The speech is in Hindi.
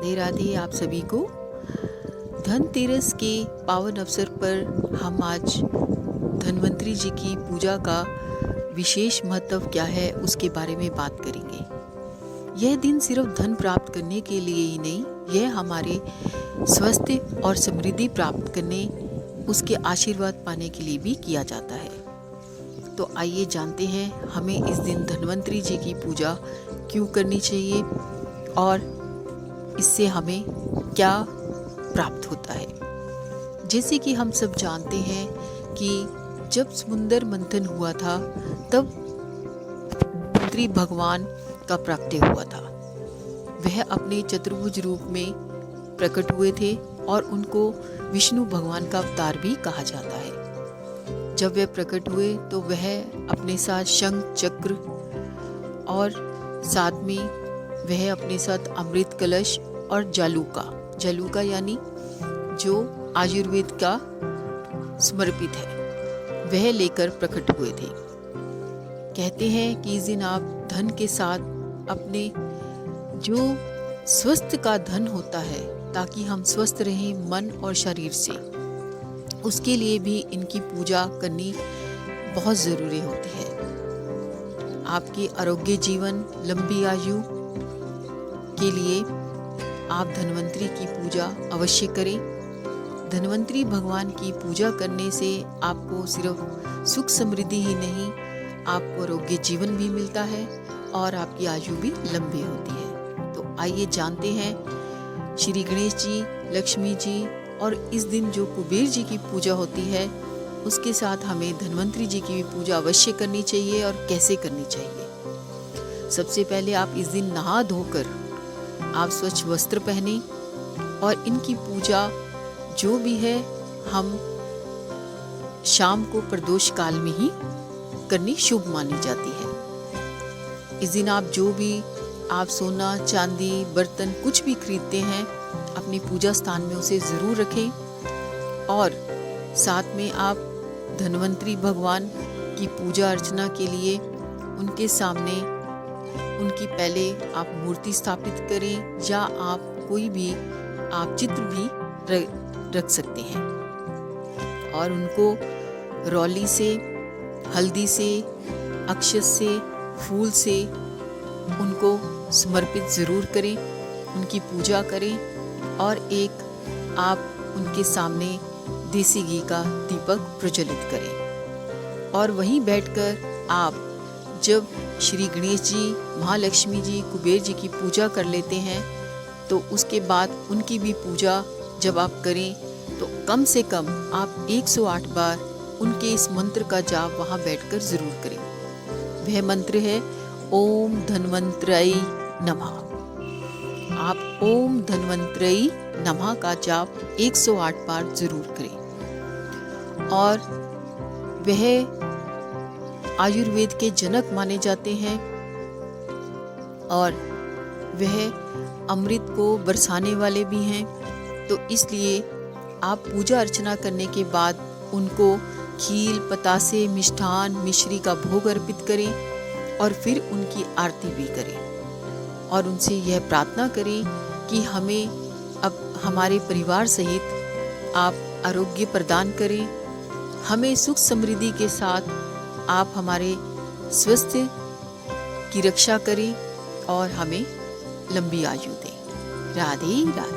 राधे राधे आप सभी को। धनतेरस के पावन अवसर पर हम आज धन्वंतरी जी की पूजा का विशेष महत्व क्या है उसके बारे में बात करेंगे। यह दिन सिर्फ धन प्राप्त करने के लिए ही नहीं, यह हमारे स्वास्थ्य और समृद्धि प्राप्त करने, उसके आशीर्वाद पाने के लिए भी किया जाता है। तो आइए जानते हैं हमें इस दिन धन्वंतरी जी की पूजा क्यों करनी चाहिए और इससे हमें क्या प्राप्त होता है। जैसे कि हम सब जानते हैं कि जब समुद्र मंथन हुआ था तब धन्वंतरी भगवान का प्रकट हुआ था। वह अपने चतुर्भुज रूप में प्रकट हुए थे और उनको विष्णु भगवान का अवतार भी कहा जाता है। जब वे प्रकट हुए तो वह अपने साथ शंख चक्र और साथ में वह अपने साथ अमृत कलश और जालूका यानी जो आयुर्वेद का समर्पित है, वह लेकर प्रकट हुए थे। कहते हैं कि इस दिन आप धन के साथ अपने जो स्वस्थ का धन होता है, ताकि हम स्वस्थ रहें मन और शरीर से, उसके लिए भी इनकी पूजा करनी बहुत ज़रूरी होती है। आपकी आरोग्य जीवन लंबी आयु के लिए आप धन्वंतरी की पूजा अवश्य करें। धन्वंतरी भगवान की पूजा करने से आपको सिर्फ सुख समृद्धि ही नहीं, आपको आरोग्य जीवन भी मिलता है और आपकी आयु भी लंबी होती है। तो आइए जानते हैं श्री गणेश जी, लक्ष्मी जी और इस दिन जो कुबेर जी की पूजा होती है, उसके साथ हमें धन्वंतरी जी की भी पूजा अवश्य करनी चाहिए और कैसे करनी चाहिए। सबसे पहले आप इस दिन नहा धोकर आप स्वच्छ वस्त्र पहने और इनकी पूजा जो भी है हम शाम को प्रदोष काल में ही करनी शुभ मानी जाती है। इस दिन आप जो भी आप सोना चांदी बर्तन कुछ भी खरीदते हैं, अपनी पूजा स्थान में उसे ज़रूर रखें और साथ में आप धन्वंतरी भगवान की पूजा अर्चना के लिए उनके सामने उनकी पहले आप मूर्ति स्थापित करें या आप कोई भी आप चित्र भी रख सकते हैं और उनको रौली से, हल्दी से, अक्षत से, फूल से उनको समर्पित ज़रूर करें, उनकी पूजा करें और एक आप उनके सामने देसी घी का दीपक प्रज्वलित करें। और वहीं बैठकर आप जब श्री गणेश जी, महालक्ष्मी जी, कुबेर जी की पूजा कर लेते हैं तो उसके बाद उनकी भी पूजा जब आप करें तो कम से कम आप 108 बार उनके इस मंत्र का जाप वहाँ बैठकर ज़रूर करें। वह मंत्र है ओम धन्वंतरये नमः। आप ओम धन्वंतरये नमः का जाप 108 बार ज़रूर करें। और वह आयुर्वेद के जनक माने जाते हैं और वह अमृत को बरसाने वाले भी हैं। तो इसलिए आप पूजा अर्चना करने के बाद उनको खील, पतासे, मिष्ठान, मिश्री का भोग अर्पित करें और फिर उनकी आरती भी करें और उनसे यह प्रार्थना करें कि हमें अब हमारे परिवार सहित आप आरोग्य प्रदान करें, हमें सुख समृद्धि के साथ आप हमारे स्वास्थ्य की रक्षा करें और हमें लंबी आयु दें। राधे राधे।